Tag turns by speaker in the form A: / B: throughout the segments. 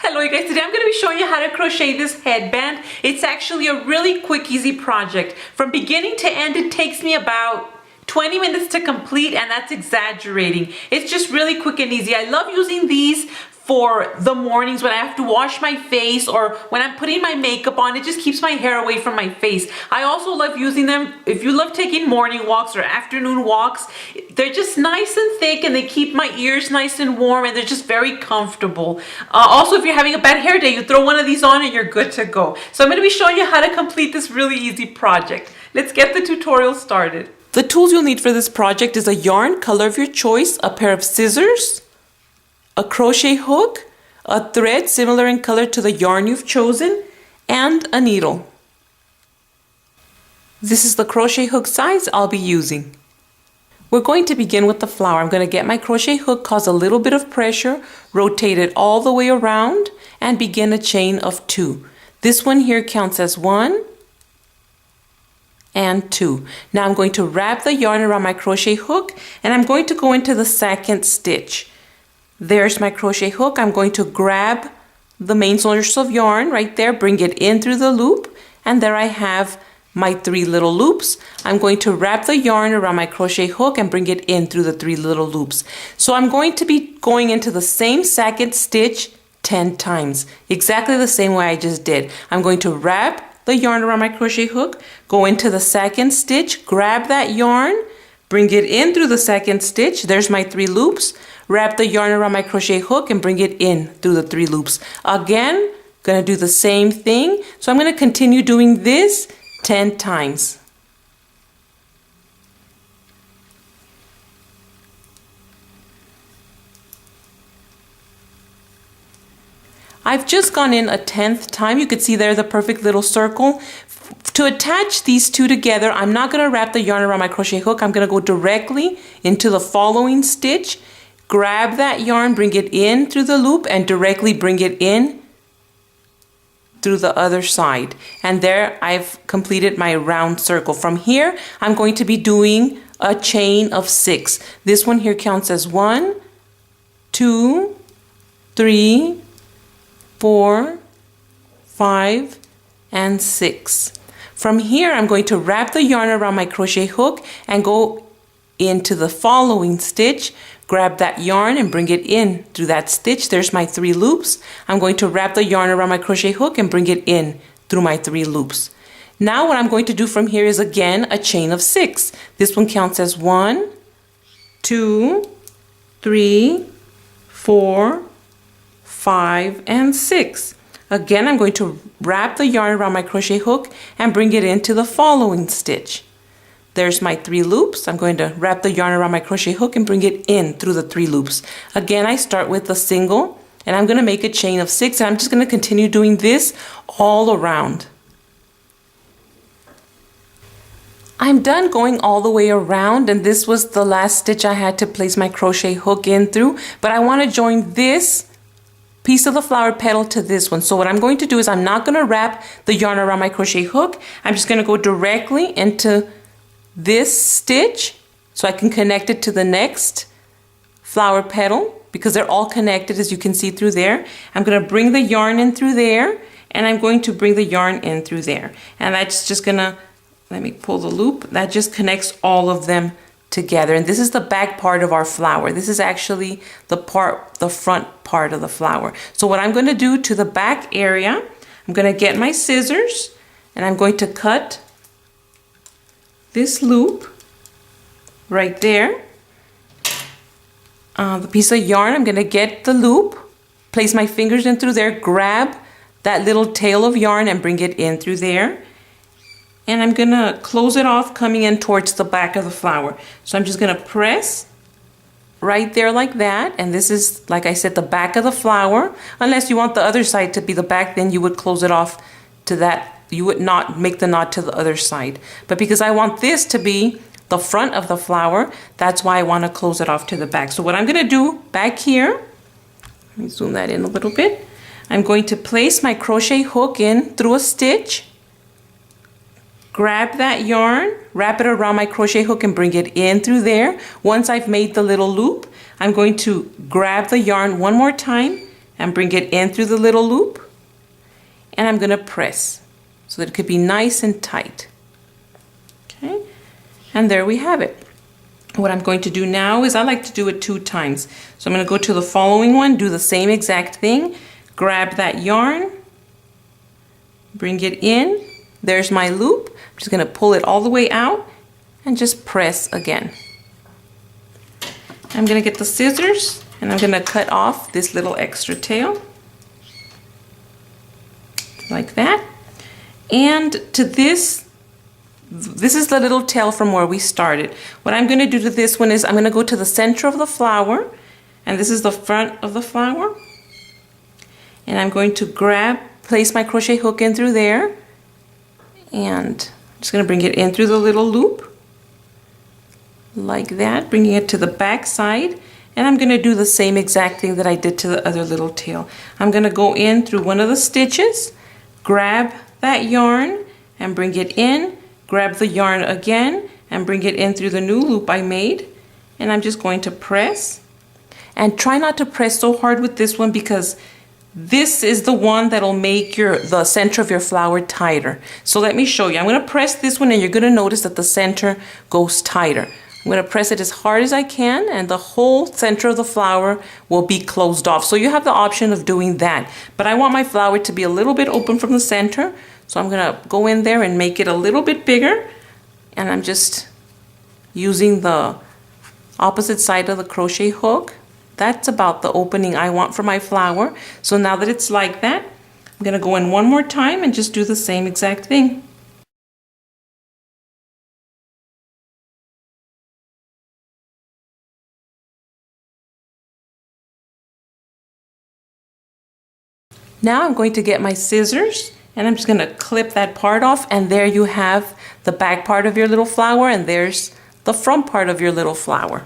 A: Hello you guys, today I'm going to be showing you how to crochet this headband. It's actually a really quick, easy project. From beginning to end, it takes me about 20 minutes to complete, and that's exaggerating. It's just really quick and easy. I love using these for the mornings when I have to wash my face or when I'm putting my makeup on. It just keeps my hair away from my face. I also love using them if you love taking morning walks or afternoon walks. They're just nice and thick and they keep my ears nice and warm, and they're just very comfortable. Also, if you're having a bad hair day, you throw one of these on and you're good to go. So I'm going to be showing you how to complete this really easy project. Let's get the tutorial started. The tools you'll need for this project is a yarn, color of your choice, a pair of scissors, a crochet hook, a thread similar in color to the yarn you've chosen, and a needle. This is the crochet hook size I'll be using. We're going to begin with the flower. I'm going to get my crochet hook, cause a little bit of pressure, rotate it all the way around, and begin a chain of 2. This one here counts as 1 and 2. Now I'm going to wrap the yarn around my crochet hook, and I'm going to go into the second stitch. There's my crochet hook. I'm going to grab the main source of yarn right there, bring it in through the loop, and there I have my 3 little loops. I'm going to wrap the yarn around my crochet hook and bring it in through the 3 little loops. So I'm going to be going into the same second stitch 10 times, exactly the same way I just did. I'm going to wrap the yarn around my crochet hook, go into the second stitch, grab that yarn, bring it in through the second stitch. There's my 3 loops. Wrap the yarn around my crochet hook and bring it in through the 3 loops. Again, gonna do the same thing. So I'm gonna continue doing this 10 times. I've just gone in a 10th time. You could see there the perfect little circle. To attach these two together, I'm not gonna wrap the yarn around my crochet hook. I'm gonna go directly into the following stitch, grab that yarn, bring it in through the loop, and directly bring it in through the other side. And there I've completed my round circle. From here, I'm going to be doing a chain of 6. This one here counts as 1, 2, 3, 4, 5, and 6. From here, I'm going to wrap the yarn around my crochet hook and go into the following stitch, grab that yarn and bring it in through that stitch. There's my 3 loops. I'm going to wrap the yarn around my crochet hook and bring it in through my 3 loops. Now what I'm going to do from here is again a chain of 6. This one counts as 1, 2, 3, 4, 5, and 6. Again, I'm going to wrap the yarn around my crochet hook and bring it into the following stitch. There's my 3 loops. I'm going to wrap the yarn around my crochet hook and bring it in through the 3 loops. Again, I start with a single, and I'm going to make a chain of 6, and I'm just going to continue doing this all around. I'm done going all the way around, and this was the last stitch I had to place my crochet hook in through, but I want to join this piece of the flower petal to this one. So what I'm going to do is I'm not going to wrap the yarn around my crochet hook. I'm just going to go directly into this stitch so I can connect it to the next flower petal because they're all connected, as you can see through there. I'm going to bring the yarn in through there, and I'm going to bring the yarn in through there. And that's just going to, let me pull the loop, that just connects all of them together. And this is the back part of our flower. This is actually the front part of the flower. So what I'm going to do to the back area, I'm going to get my scissors and I'm going to cut this loop right there. The piece of yarn, I'm going to get the loop, place my fingers in through there, grab that little tail of yarn and bring it in through there. And I'm going to close it off coming in towards the back of the flower. So I'm just going to press right there like that. And this is, like I said, the back of the flower. Unless you want the other side to be the back, then you would close it off to that. You would not make the knot to the other side. But because I want this to be the front of the flower, that's why I want to close it off to the back. So what I'm going to do back here, let me zoom that in a little bit. I'm going to place my crochet hook in through a stitch, grab that yarn, wrap it around my crochet hook and bring it in through there. Once I've made the little loop, I'm going to grab the yarn one more time and bring it in through the little loop. And I'm going to press so that it could be nice and tight. Okay, and there we have it. What I'm going to do now is I like to do it 2 times. So I'm going to go to the following one, do the same exact thing, grab that yarn, bring it in. There's my loop. I'm just going to pull it all the way out and just press again. I'm going to get the scissors and I'm going to cut off this little extra tail. Like that. And to this is the little tail from where we started. What I'm going to do to this one is I'm going to go to the center of the flower, and this is the front of the flower. And I'm going to place my crochet hook in through there, and I'm just going to bring it in through the little loop. Like that, bringing it to the back side. And I'm going to do the same exact thing that I did to the other little tail. I'm going to go in through one of the stitches, grab that yarn and bring it in, grab the yarn again and bring it in through the new loop I made, and I'm just going to press. And try not to press so hard with this one because this is the one that'll make the center of your flower tighter. So let me show you. I'm going to press this one and you're going to notice that the center goes tighter. I'm going to press it as hard as I can and the whole center of the flower will be closed off. So you have the option of doing that. But I want my flower to be a little bit open from the center. So I'm going to go in there and make it a little bit bigger. And I'm just using the opposite side of the crochet hook. That's about the opening I want for my flower. So now that it's like that, I'm going to go in one more time and just do the same exact thing. Now I'm going to get my scissors and I'm just going to clip that part off, and there you have the back part of your little flower and there's the front part of your little flower.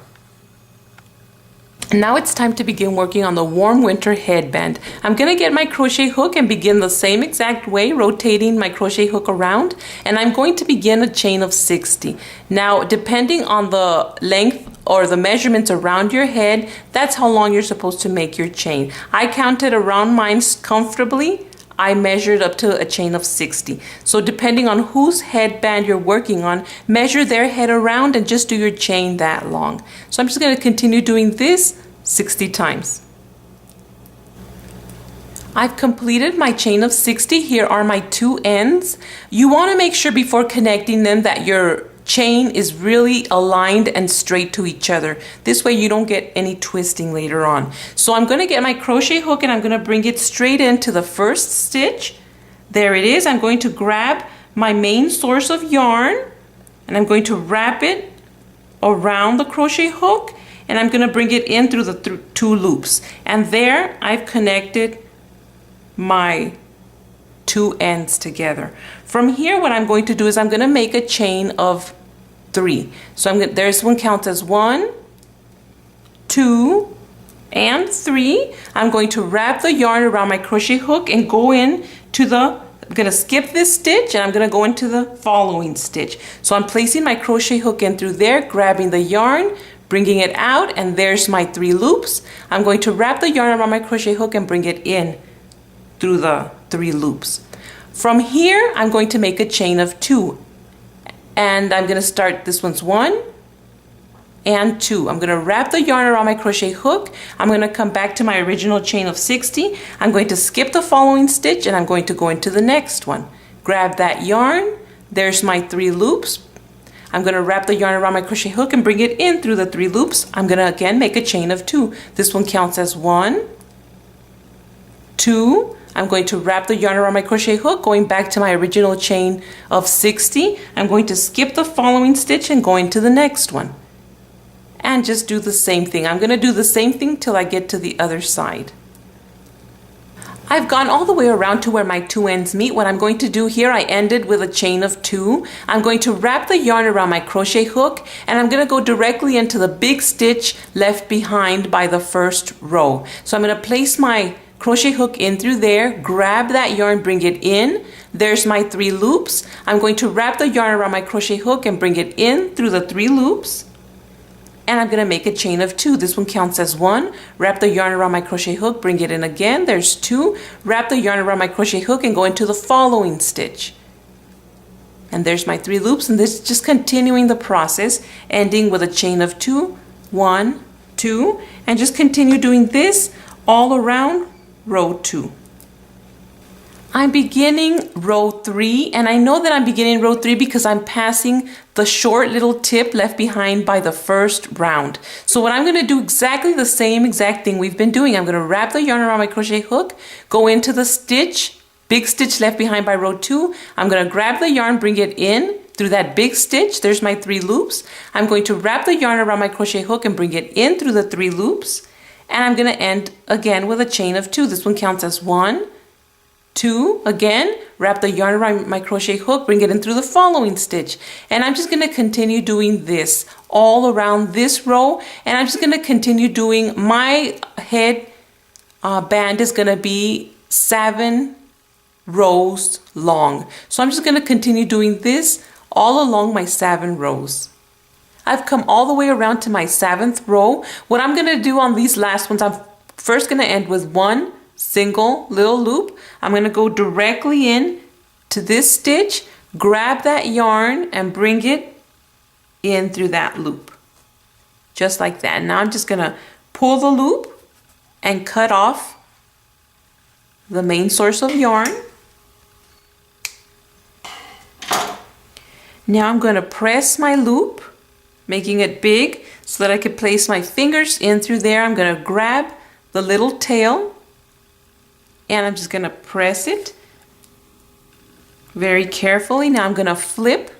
A: Now it's time to begin working on the warm winter headband. I'm going to get my crochet hook and begin the same exact way, rotating my crochet hook around, and I'm going to begin a chain of 60. Now depending on the length or the measurements around your head, that's how long you're supposed to make your chain. I counted around mine comfortably. I measured up to a chain of 60. So depending on whose headband you're working on, measure their head around and just do your chain that long. So I'm just going to continue doing this 60 times. I've completed my chain of 60. Here are my 2 ends. You want to make sure before connecting them that your chain is really aligned and straight to each other. This way you don't get any twisting later on. So I'm going to get my crochet hook and I'm going to bring it straight into the first stitch. There it is. I'm going to grab my main source of yarn and I'm going to wrap it around the crochet hook, and I'm going to bring it in through the 2 loops. And there I've connected my 2 ends together. From here, what I'm going to do is I'm going to make a chain of 3. So this one counts as 1, 2, and 3. I'm going to wrap the yarn around my crochet hook and go in to I'm going to skip this stitch and I'm going to go into the following stitch. So I'm placing my crochet hook in through there, grabbing the yarn, bringing it out, and there's my 3 loops. I'm going to wrap the yarn around my crochet hook and bring it in through the 3 loops. From here, I'm going to make a chain of 2. And I'm going to start, this one's 1 and 2. I'm going to wrap the yarn around my crochet hook. I'm going to come back to my original chain of 60. I'm going to skip the following stitch and I'm going to go into the next one. Grab that yarn. There's my 3 loops. I'm going to wrap the yarn around my crochet hook and bring it in through the 3 loops. I'm going to again make a chain of 2. This one counts as 1, 2. I'm going to wrap the yarn around my crochet hook, going back to my original chain of 60. I'm going to skip the following stitch and go into the next one. And just do the same thing. I'm going to do the same thing till I get to the other side. I've gone all the way around to where my 2 ends meet. What I'm going to do here, I ended with a chain of 2. I'm going to wrap the yarn around my crochet hook and I'm going to go directly into the big stitch left behind by the first row. So I'm going to place my crochet hook in through there, grab that yarn, bring it in. There's my 3 loops. I'm going to wrap the yarn around my crochet hook and bring it in through the 3 loops. and I'm going to make a chain of 2. This one counts as 1. Wrap the yarn around my crochet hook, bring it in again. There's 2. Wrap the yarn around my crochet hook and go into the following stitch. And there's my 3 loops, and this is just continuing the process, ending with a chain of 2, 1, 2, and just continue doing this all around row 2. I'm beginning row 3, and I know that I'm beginning row 3 because I'm passing the short little tip left behind by the first round. So what I'm going to do exactly the same exact thing we've been doing. I'm going to wrap the yarn around my crochet hook, go into the stitch, big stitch left behind by row 2. I'm going to grab the yarn, bring it in through that big stitch. There's my 3 loops. I'm going to wrap the yarn around my crochet hook and bring it in through the 3 loops. And I'm going to end again with a chain of 2. This one counts as 1, 2, again, wrap the yarn around my crochet hook, bring it in through the following stitch. And I'm just going to continue doing this all around this row. And I'm just going to continue doing, my head band is going to be 7 rows long. So I'm just going to continue doing this all along my 7 rows. I've come all the way around to my 7th row. What I'm going to do on these last ones, I'm first going to end with 1 single little loop. I'm going to go directly in to this stitch, grab that yarn and bring it in through that loop. Just like that. Now I'm just going to pull the loop and cut off the main source of yarn. Now I'm going to press my loop, making it big so that I can place my fingers in through there. I'm going to grab the little tail and I'm just going to press it very carefully. Now I'm going to flip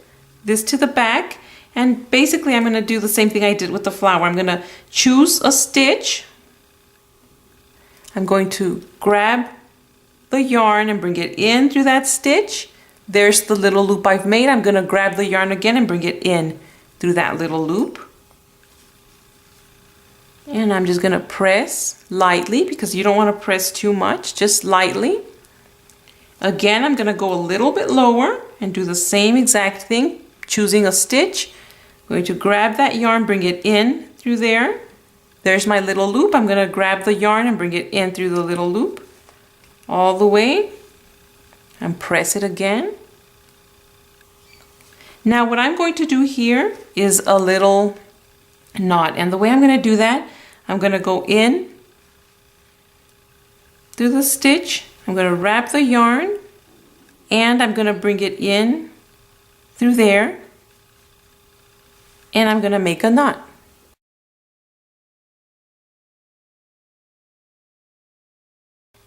A: this to the back, and basically I'm going to do the same thing I did with the flower. I'm going to choose a stitch. I'm going to grab the yarn and bring it in through that stitch. There's the little loop I've made. I'm going to grab the yarn again and bring it in through that little loop. And I'm just going to press lightly, because you don't want to press too much, just lightly. Again, I'm going to go a little bit lower and do the same exact thing, choosing a stitch. I'm going to grab that yarn, bring it in through there. There's my little loop. I'm going to grab the yarn and bring it in through the little loop all the way and press it again. Now what I'm going to do here is a little knot, and the way I'm going to do that, I'm going to go in through the stitch, I'm going to wrap the yarn, and I'm going to bring it in through there, and I'm going to make a knot.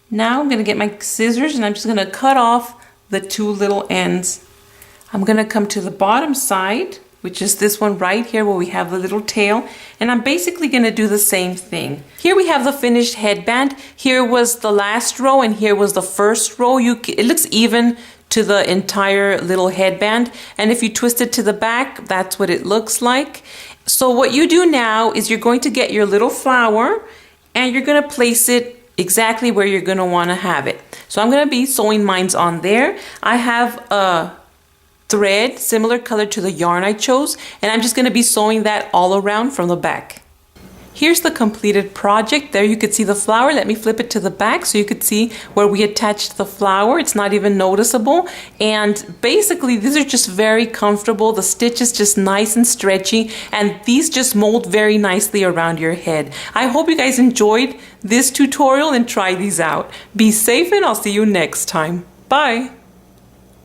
A: Now I'm going to get my scissors and I'm just going to cut off the 2 little ends. I'm going to come to the bottom side, which is this one right here where we have the little tail, and I'm basically going to do the same thing. Here we have the finished headband. Here was the last row and here was the first row. It looks even to the entire little headband, and if you twist it to the back, that's what it looks like. So what you do now is you're going to get your little flower and you're going to place it exactly where you're going to want to have it. So I'm going to be sewing mine on there. I have a thread similar color to the yarn I chose, and I'm just going to be sewing that all around from the back. Here's the completed project. There you could see the flower. Let me flip it to the back so you could see where we attached the flower. It's not even noticeable, and basically these are just very comfortable. The stitch is just nice and stretchy, and these just mold very nicely around your head. I hope you guys enjoyed this tutorial and try these out. Be safe, and I'll see you next time. Bye!